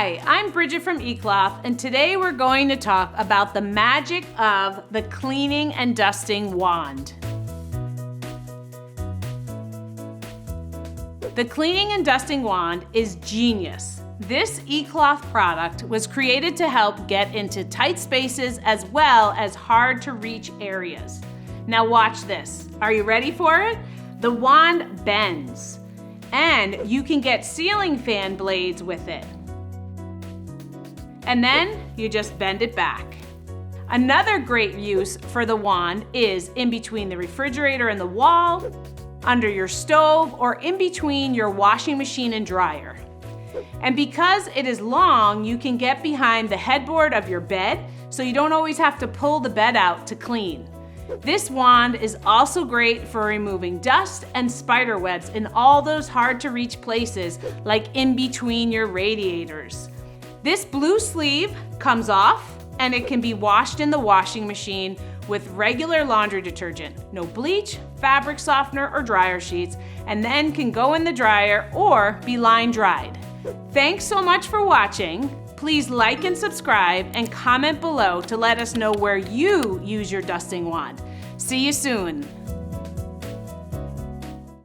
Hi, I'm Bridget from eCloth, and today we're going to talk about the magic of the cleaning and dusting wand. The cleaning and dusting wand is genius. This eCloth product was created to help get into tight spaces as well as hard to reach areas. Now watch this. Are you ready for it? The wand bends, and you can get ceiling fan blades with it. And then you just bend it back. Another great use for the wand is in between the refrigerator and the wall, under your stove, or in between your washing machine and dryer. And because it is long, you can get behind the headboard of your bed, so you don't always have to pull the bed out to clean. This wand is also great for removing dust and spider webs in all those hard to reach places, like in between your radiators. This blue sleeve comes off and it can be washed in the washing machine with regular laundry detergent, no bleach, fabric softener, or dryer sheets, and then can go in the dryer or be line dried. Thanks so much for watching. Please like and subscribe and comment below to let us know where you use your dusting wand. See you soon.